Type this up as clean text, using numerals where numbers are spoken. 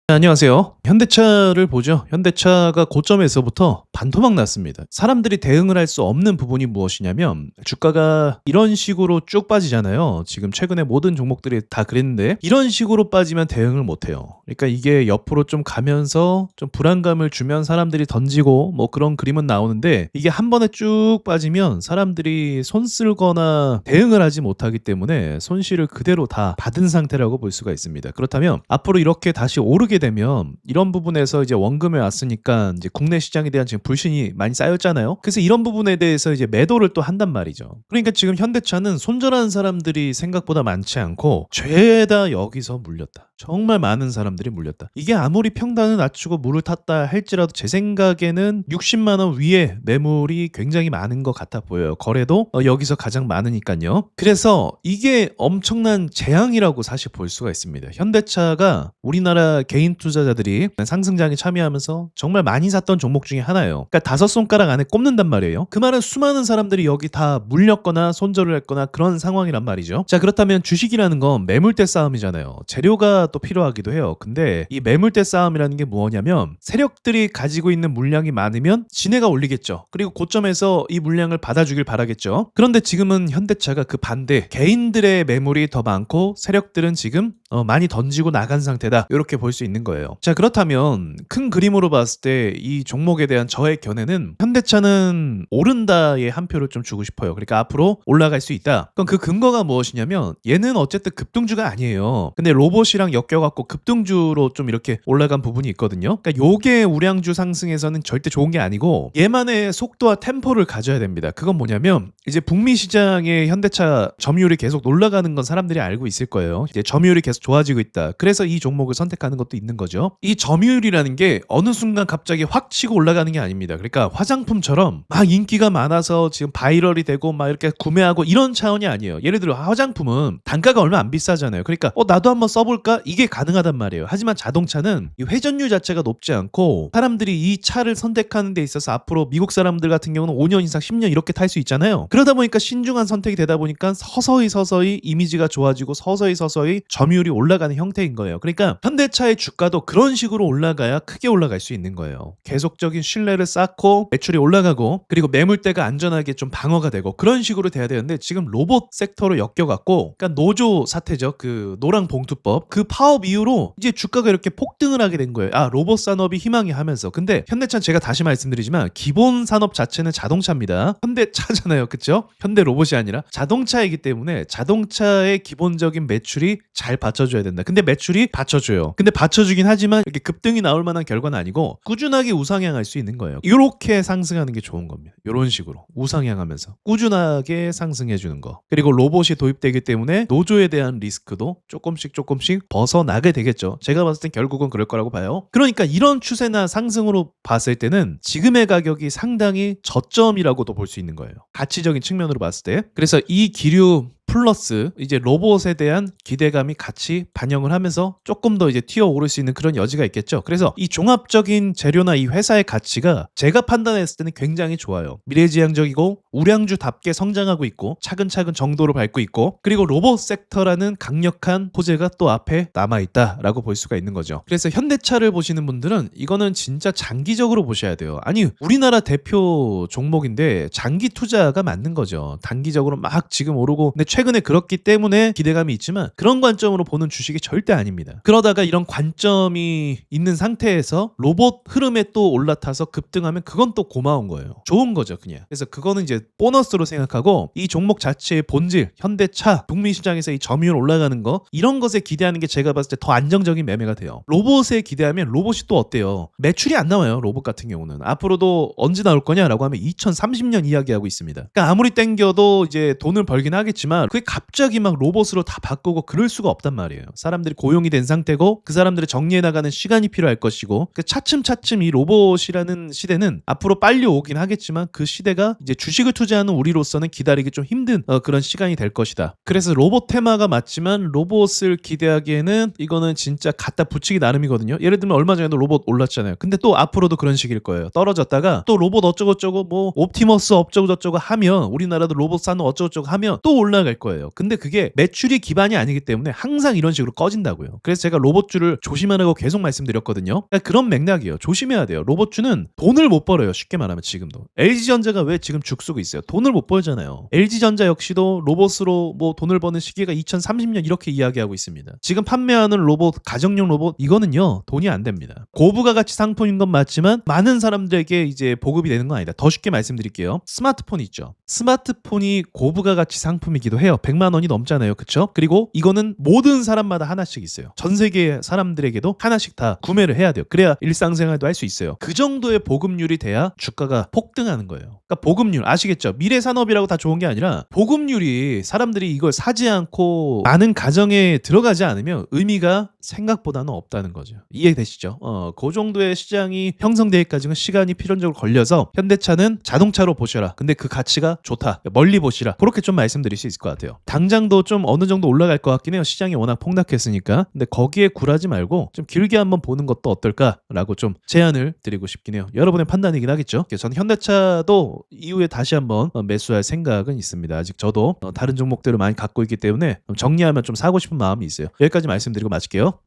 네, 안녕하세요. 현대차를 보죠. 현대차가 고점에서부터 반토막 났습니다. 사람들이 대응을 할 수 없는 부분이 무엇이냐면 주가가 이런 식으로 쭉 빠지잖아요. 지금 최근에 모든 종목들이 다 그랬는데 이런 식으로 빠지면 대응을 못해요. 그러니까 이게 옆으로 좀 가면서 좀 불안감을 주면 사람들이 던지고 뭐 그런 그림은 나오는데 이게 한 번에 쭉 빠지면 사람들이 손 쓸거나 대응을 하지 못하기 때문에 손실을 그대로 다 받은 상태라고 볼 수가 있습니다. 그렇다면 앞으로 이렇게 다시 오르게 되면 이런 부분에서 이제 원금에 왔으니까 이제 국내 시장에 대한 지금 불신이 많이 쌓였잖아요. 그래서 이런 부분에 대해서 이제 매도를 또 한단 말이죠. 그러니까 지금 현대차는 손절하는 사람들이 생각보다 많지 않고 죄다 여기서 물렸다. 정말 많은 사람들이 물렸다. 이게 아무리 평단을 낮추고 물을 탔다 할지라도 제 생각에는 60만 원 위에 매물이 굉장히 많은 것 같아 보여요. 거래도 여기서 가장 많으니까요. 그래서 이게 엄청난 재앙이라고 사실 볼 수가 있습니다. 현대차가 우리나라 개인 투자자들이 상승장에 참여하면서 정말 많이 샀던 종목 중에 하나예요. 그러니까 5손가락 안에 꼽는단 말이에요. 그 말은 수많은 사람들이 여기 다 물렸거나 손절을 했거나 그런 상황이란 말이죠. 자, 그렇다면 주식이라는 건 매물대 싸움이잖아요. 재료가 또 필요하기도 해요. 근데 이 매물대 싸움이라는 게 뭐냐면 세력들이 가지고 있는 물량이 많으면 지네가 올리겠죠. 그리고 고점에서 이 물량을 받아주길 바라겠죠. 그런데 지금은 현대차가 그 반대, 개인들의 매물이 더 많고 세력들은 지금 많이 던지고 나간 상태다. 이렇게 볼 수 있는 거예요. 자, 그렇다면 큰 그림으로 봤을 때 이 종목에 대한 저의 견해는 현대차는 오른다에 한 표를 좀 주고 싶어요. 그러니까 앞으로 올라갈 수 있다. 그럼 그 근거가 무엇이냐면 얘는 어쨌든 급등주가 아니에요. 근데 로봇이랑 엮여갖고 급등주로 좀 이렇게 올라간 부분이 있거든요. 그러니까 요게 우량주 상승에서는 절대 좋은 게 아니고 얘만의 속도와 템포를 가져야 됩니다. 그건 뭐냐면 이제 북미 시장의 현대차 점유율이 계속 올라가는 건 사람들이 알고 있을 거예요. 이제 점유율이 계속 좋아지고 있다. 그래서 이 종목을 선택하는 것도 있는 거죠. 이 점유율이라는 게 어느 순간 갑자기 확 치고 올라가는 게 아닙니다. 그러니까 화장품처럼 막 인기가 많아서 지금 바이럴이 되고 막 이렇게 구매하고 이런 차원이 아니에요. 예를 들어 화장품은 단가가 얼마 안 비싸잖아요. 그러니까 나도 한번 써볼까? 이게 가능하단 말이에요. 하지만 자동차는 이 회전율 자체가 높지 않고 사람들이 이 차를 선택하는 데 있어서 앞으로 미국 사람들 같은 경우는 5년 이상 10년 이렇게 탈 수 있잖아요. 그러다 보니까 신중한 선택이 되다 보니까 서서히 이미지가 좋아지고 서서히 점유율이 올라가는 형태인 거예요. 그러니까 현대차의 주가도 그런 식으로 올라가야 크게 올라갈 수 있는 거예요. 계속적인 신뢰를 쌓고 매출이 올라가고 그리고 매물대가 안전하게 좀 방어가 되고 그런 식으로 돼야 되는데 지금 로봇 섹터로 엮여갖고 그러니까 노조 사태죠. 그 노랑 봉투법 그 파업 이후로 이제 주가가 이렇게 폭등을 하게 된 거예요. 아, 로봇 산업이 희망이 하면서. 근데 현대차는 제가 다시 말씀드리지만 기본 산업 자체는 자동차입니다. 현대차잖아요. 그쵸? 현대 로봇이 아니라 자동차이기 때문에 자동차의 기본적인 매출이 잘 받쳐줘야 된다. 근데 매출이 받쳐줘요. 근데 받쳐주긴 하지만 이렇게 급등이 나올 만한 결과는 아니고 꾸준하게 우상향할 수 있는 거예요. 이렇게 상승하는 게 좋은 겁니다. 이런 식으로 우상향하면서 꾸준하게 상승해주는 거. 그리고 로봇이 도입되기 때문에 노조에 대한 리스크도 조금씩 벗어나게 되겠죠. 제가 봤을 땐 결국은 그럴 거라고 봐요. 그러니까 이런 추세나 상승으로 봤을 때는 지금의 가격이 상당히 저점이라고도 볼 수 있는 거예요. 가치적인 측면으로 봤을 때. 그래서 이 기류 플러스 이제 로봇에 대한 기대감이 같이 반영을 하면서 조금 더 이제 튀어오를 수 있는 그런 여지가 있겠죠. 그래서 이 종합적인 재료나 이 회사의 가치가 제가 판단했을 때는 굉장히 좋아요. 미래지향적이고 우량주답게 성장하고 있고 차근차근 정도를 밟고 있고 그리고 로봇 섹터라는 강력한 호재가 또 앞에 남아있다라고 볼 수가 있는 거죠. 그래서 현대차를 보시는 분들은 이거는 진짜 장기적으로 보셔야 돼요. 아니, 우리나라 대표 종목인데 장기 투자가 맞는 거죠. 단기적으로 막 지금 오르고 근데 최근에 그렇기 때문에 기대감이 있지만 그런 관점으로 보는 주식이 절대 아닙니다. 그러다가 이런 관점이 있는 상태에서 로봇 흐름에 또 올라타서 급등하면 그건 또 고마운 거예요. 좋은 거죠, 그냥. 그래서 그거는 이제 보너스로 생각하고 이 종목 자체의 본질, 현대차, 북미 시장에서 이 점유율 올라가는 거 이런 것에 기대하는 게 제가 봤을 때 더 안정적인 매매가 돼요. 로봇에 기대하면 로봇이 또 어때요? 매출이 안 나와요, 로봇 같은 경우는. 앞으로도 언제 나올 거냐라고 하면 2030년 이야기하고 있습니다. 그러니까 아무리 땡겨도 이제 돈을 벌긴 하겠지만 그게 갑자기 막 로봇으로 다 바꾸고 그럴 수가 없단 말이에요. 사람들이 고용이 된 상태고 그 사람들을 정리해 나가는 시간이 필요할 것이고 차츰 이 로봇이라는 시대는 앞으로 빨리 오긴 하겠지만 그 시대가 이제 주식을 투자하는 우리로서는 기다리기 좀 힘든 그런 시간이 될 것이다. 그래서 로봇 테마가 맞지만 로봇을 기대하기에는 이거는 진짜 갖다 붙이기 나름이거든요. 예를 들면 얼마 전에도 로봇 올랐잖아요. 근데 또 앞으로도 그런 식일 거예요. 떨어졌다가 또 로봇 어쩌고저쩌고 뭐 옵티머스 어쩌고저쩌고 하면 우리나라도 로봇 산업 어쩌고저쩌고 하면 또 올라갈 거예요. 근데 그게 매출이 기반이 아니기 때문에 항상 이런 식으로 꺼진다고요. 그래서 제가 로봇주를 조심하라고 계속 말씀드렸거든요. 그러니까 그런 맥락이에요. 조심해야 돼요. 로봇주는 돈을 못 벌어요. 쉽게 말하면 지금도. LG전자가 왜 지금 죽쓰고 있어요? 돈을 못 벌잖아요. LG전자 역시도 로봇으로 뭐 돈을 버는 시기가 2030년 이렇게 이야기하고 있습니다. 지금 판매하는 로봇, 가정용 로봇 이거는요 돈이 안 됩니다. 고부가 가치 상품인 건 맞지만 많은 사람들에게 이제 보급이 되는 건 아니다. 더 쉽게 말씀드릴게요. 스마트폰 있죠. 스마트폰이 고부가 가치 상품이기도 해요. 100만 원이 넘잖아요. 그쵸? 그리고 이거는 모든 사람마다 하나씩 있어요. 전 세계 사람들에게도 하나씩 다 구매를 해야 돼요. 그래야 일상생활도 할 수 있어요. 그 정도의 보급률이 돼야 주가가 폭등하는 거예요. 그러니까 보급률 아시겠죠? 미래 산업이라고 다 좋은 게 아니라 보급률이 사람들이 이걸 사지 않고 많은 가정에 들어가지 않으면 의미가 생각보다는 없다는 거죠. 이해되시죠? 그 정도의 시장이 형성되기까지는 시간이 필연적으로 걸려서 현대차는 자동차로 보셔라. 근데 그 가치가 좋다. 멀리 보시라. 그렇게 좀 말씀드릴 수 있을 것 같아요. 당장도 좀 어느 정도 올라갈 것 같긴 해요. 시장이 워낙 폭락했으니까. 근데 거기에 굴하지 말고 좀 길게 한번 보는 것도 어떨까라고 좀 제안을 드리고 싶긴 해요. 여러분의 판단이긴 하겠죠. 저는 현대차도 이후에 다시 한번 매수할 생각은 있습니다. 아직 저도 다른 종목들을 많이 갖고 있기 때문에 정리하면 좀 사고 싶은 마음이 있어요. 여기까지 말씀드리고 마칠게요.